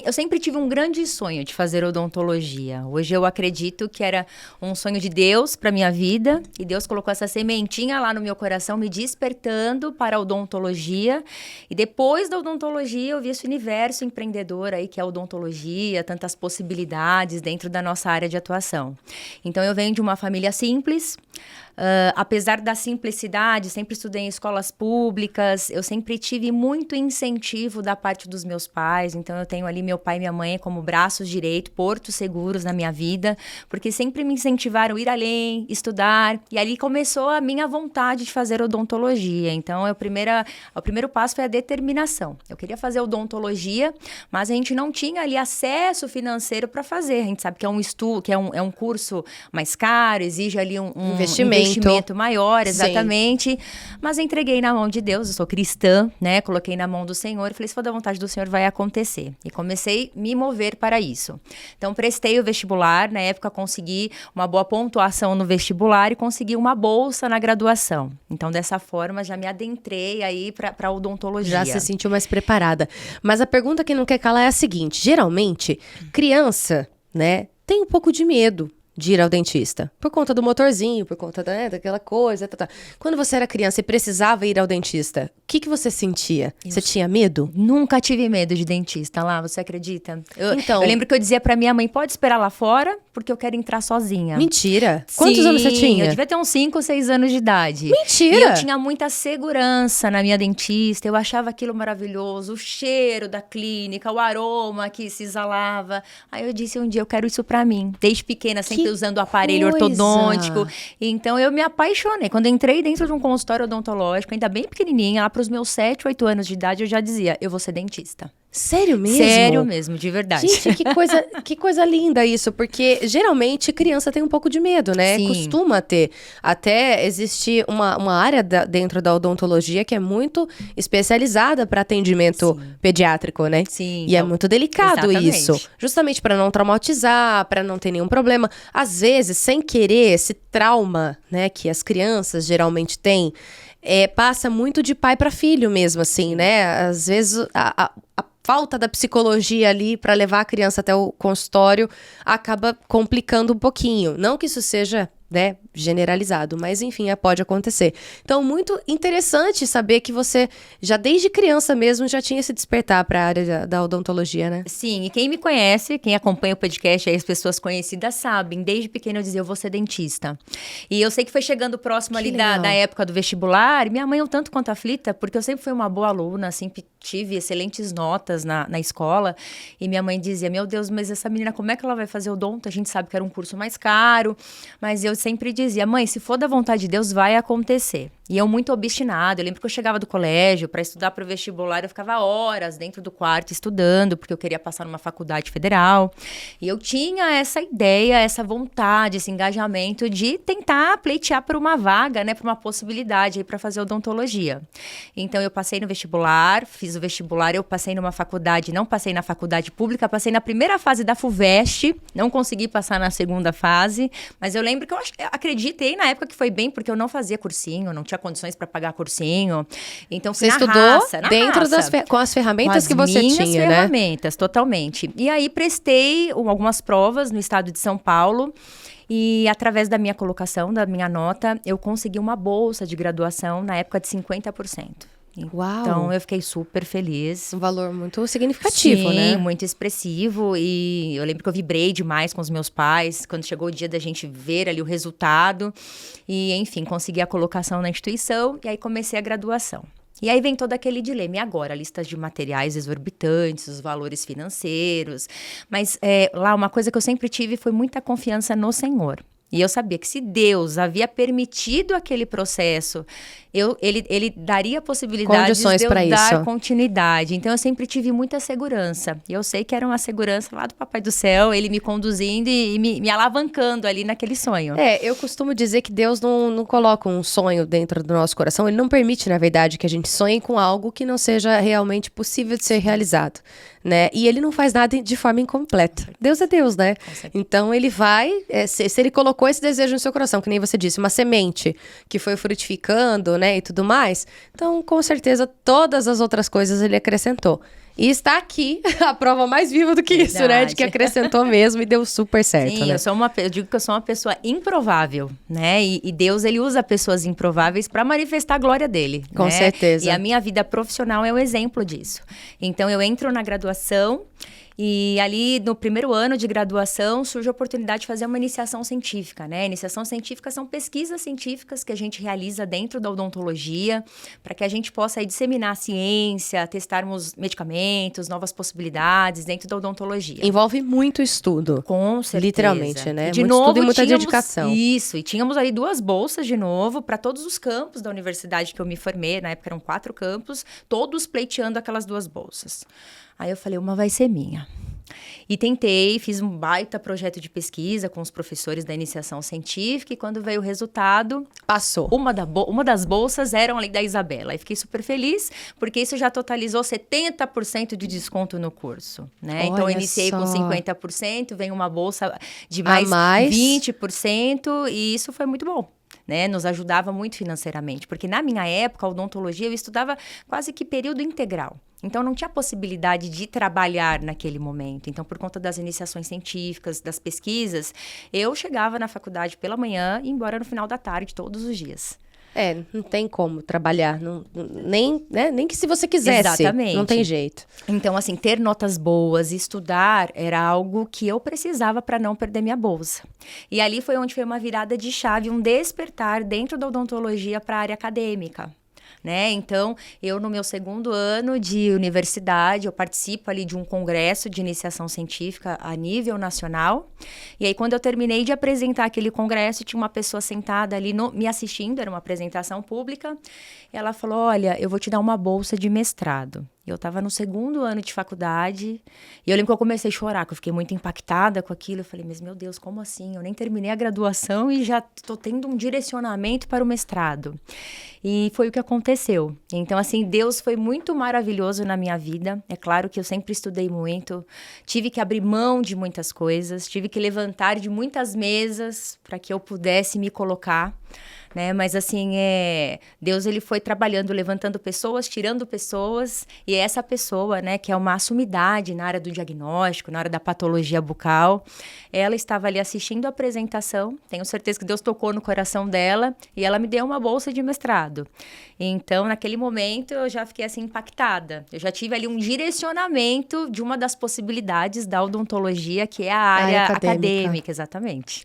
eu sempre tive um grande sonho de fazer odontologia. Hoje eu acredito que era um sonho de Deus para minha vida. E Deus colocou essa sementinha lá no meu coração, me despertando para a odontologia. E depois da odontologia, eu vi esse universo empreendedor aí, que é a odontologia, tantas possibilidades dentro da nossa área de atuação. Então, eu venho de uma família simples. Apesar da simplicidade, sempre estudei em escolas públicas, eu sempre tive muito incentivo da parte dos meus pais, então eu tenho ali meu pai e minha mãe como braços direitos, portos seguros na minha vida, porque sempre me incentivaram a ir além, estudar, e ali começou a minha vontade de fazer odontologia. Então, o primeiro passo foi a determinação. Eu queria fazer odontologia, mas a gente não tinha ali acesso financeiro para fazer. A gente sabe que é um estudo, que é um curso mais caro, exige ali um investimento maior, exatamente. Sim. Mas entreguei na mão de Deus, eu sou cristã, né? Coloquei na mão do Senhor e falei, se for da vontade do Senhor, vai acontecer. E comecei a me mover para isso. Então, prestei o vestibular, na época consegui uma boa pontuação no vestibular e consegui uma bolsa na graduação. Então, dessa forma, já me adentrei aí para odontologia. Já se sentiu mais preparada. Mas a pergunta que não quer calar é a seguinte, geralmente, criança, né, tem um pouco de medo de ir ao dentista. Por conta do motorzinho, por conta daquela coisa. Quando você era criança e precisava ir ao dentista, o que você sentia? Você tinha medo? Nunca tive medo de dentista lá, você acredita? Eu lembro que eu dizia pra minha mãe, pode esperar lá fora, porque eu quero entrar sozinha. Mentira! Quantos anos você tinha? Eu devia ter uns 5 ou 6 anos de idade. Mentira! E eu tinha muita segurança na minha dentista, eu achava aquilo maravilhoso, o cheiro da clínica, o aroma que se exalava. Aí eu disse um dia, eu quero isso pra mim. Desde pequena, sempre usando o aparelho ortodôntico. Então, eu me apaixonei. Quando entrei dentro de um consultório odontológico, ainda bem pequenininha, lá para os meus 7, 8 anos de idade, eu já dizia, eu vou ser dentista. Sério mesmo? Sério mesmo, de verdade. Gente, que coisa linda isso, porque geralmente criança tem um pouco de medo, né? Sim. Costuma ter. Até existe uma área dentro da odontologia que é muito especializada para atendimento pediátrico, né? Sim. E é muito delicado isso. Exatamente. Justamente para não traumatizar, para não ter nenhum problema. Às vezes, sem querer, esse trauma, né, que as crianças geralmente têm, passa muito de pai para filho mesmo, assim, né? Às vezes a falta da psicologia ali para levar a criança até o consultório acaba complicando um pouquinho. Não que isso seja, né, generalizado, mas enfim, pode acontecer. Então, muito interessante saber que você já desde criança mesmo já tinha esse despertar para a área da odontologia, né? Sim, e quem me conhece, quem acompanha o podcast, aí as pessoas conhecidas sabem, desde pequena eu dizia, eu vou ser dentista. E eu sei que foi chegando próximo ali da época do vestibular, e minha mãe um tanto quanto aflita, porque eu sempre fui uma boa aluna, sempre tive excelentes notas na escola, e minha mãe dizia, meu Deus, mas essa menina, como é que ela vai fazer odonto? A gente sabe que era um curso mais caro, mas eu sempre dizia, mãe, se for da vontade de Deus, vai acontecer. E eu muito obstinada, eu lembro que eu chegava do colégio para estudar para o vestibular, eu ficava horas dentro do quarto estudando, porque eu queria passar numa faculdade federal. E eu tinha essa ideia, essa vontade, esse engajamento de tentar pleitear por uma vaga, né, por uma possibilidade aí para fazer odontologia. Então eu passei no vestibular, fiz o vestibular, eu passei numa faculdade, não passei na faculdade pública, passei na primeira fase da FUVEST, não consegui passar na segunda fase, mas eu lembro que eu acreditei na época que foi bem, porque eu não fazia cursinho, não tinha condições para pagar cursinho. Então, fui você estudou dentro com as ferramentas que você tinha, né? Com as minhas ferramentas, totalmente. E aí, prestei algumas provas no estado de São Paulo. E através da minha colocação, da minha nota, eu consegui uma bolsa de graduação na época de 50%. Uau. Então, eu fiquei super feliz. Um valor muito significativo, né? Sim, muito expressivo. E eu lembro que eu vibrei demais com os meus pais, quando chegou o dia da gente ver ali o resultado. E, enfim, consegui a colocação na instituição e aí comecei a graduação. E aí vem todo aquele dilema. E agora? Listas de materiais exorbitantes, os valores financeiros. Mas lá, uma coisa que eu sempre tive foi muita confiança no Senhor. E eu sabia que se Deus havia permitido aquele processo, ele daria possibilidades de eu dar continuidade. Então, eu sempre tive muita segurança. E eu sei que era uma segurança lá do Papai do Céu, ele me conduzindo e me alavancando ali naquele sonho. Eu costumo dizer que Deus não coloca um sonho dentro do nosso coração. Ele não permite, na verdade, que a gente sonhe com algo que não seja realmente possível de ser realizado, né? E ele não faz nada de forma incompleta. Deus é Deus, né? Então, ele vai... se ele colocou esse desejo no seu coração, que nem você disse, uma semente que foi frutificando, né? né, e tudo mais. Então, com certeza, todas as outras coisas ele acrescentou. E está aqui a prova mais viva do que isso, né? De que acrescentou mesmo e deu super certo, Sim, né? eu digo que eu sou uma pessoa improvável, né? E Deus, ele usa pessoas improváveis para manifestar a glória dele. Com certeza. E a minha vida profissional é um exemplo disso. Então, eu entro na graduação e ali no primeiro ano de graduação surge a oportunidade de fazer uma iniciação científica, né? Iniciação científica são pesquisas científicas que a gente realiza dentro da odontologia para que a gente possa aí disseminar a ciência, testarmos medicamentos, novas possibilidades dentro da odontologia. Envolve muito estudo. Com certeza. Literalmente, né? De muito novo, estudo e muita dedicação. Isso, e tínhamos ali 2 bolsas de novo para todos os campos da universidade que eu me formei, na época eram 4 campos, todos pleiteando aquelas 2 bolsas. Aí eu falei, uma vai ser minha. E tentei, fiz um baita projeto de pesquisa com os professores da iniciação científica e quando veio o resultado, passou. Uma das bolsas eram ali da Isabela. E fiquei super feliz, porque isso já totalizou 70% de desconto no curso, né? Olha, então eu iniciei só. com 50%, veio uma bolsa de mais 20% e isso foi muito bom. Né, nos ajudava muito financeiramente, porque na minha época, a odontologia, eu estudava quase que período integral. Então, não tinha possibilidade de trabalhar naquele momento. Então, por conta das iniciações científicas, das pesquisas, eu chegava na faculdade pela manhã e ia embora no final da tarde, todos os dias. Não tem como trabalhar, nem que se você quisesse. Exatamente. Não tem jeito. Então, assim, ter notas boas, estudar, era algo que eu precisava para não perder minha bolsa. E ali foi onde foi uma virada de chave, um despertar dentro da odontologia para a área acadêmica. Né? Então, eu no meu 2º ano de universidade, eu participo ali de um congresso de iniciação científica a nível nacional. E aí, quando eu terminei de apresentar aquele congresso, tinha uma pessoa sentada ali me assistindo, era uma apresentação pública. E ela falou, olha, eu vou te dar uma bolsa de mestrado. Eu estava no 2º ano de faculdade e eu lembro que eu comecei a chorar, que eu fiquei muito impactada com aquilo. Eu falei, mas meu Deus, como assim? Eu nem terminei a graduação e já estou tendo um direcionamento para o mestrado. E foi o que aconteceu. Então, assim, Deus foi muito maravilhoso na minha vida. É claro que eu sempre estudei muito, tive que abrir mão de muitas coisas, tive que levantar de muitas mesas para que eu pudesse me colocar. Né? Mas assim, Deus ele foi trabalhando, levantando pessoas, tirando pessoas, e essa pessoa, né, que é uma sumidade na área do diagnóstico, na área da patologia bucal, ela estava ali assistindo a apresentação, tenho certeza que Deus tocou no coração dela, e ela me deu uma bolsa de mestrado. Então, naquele momento, eu já fiquei assim impactada, eu já tive ali um direcionamento de uma das possibilidades da odontologia, que é a área acadêmica, exatamente.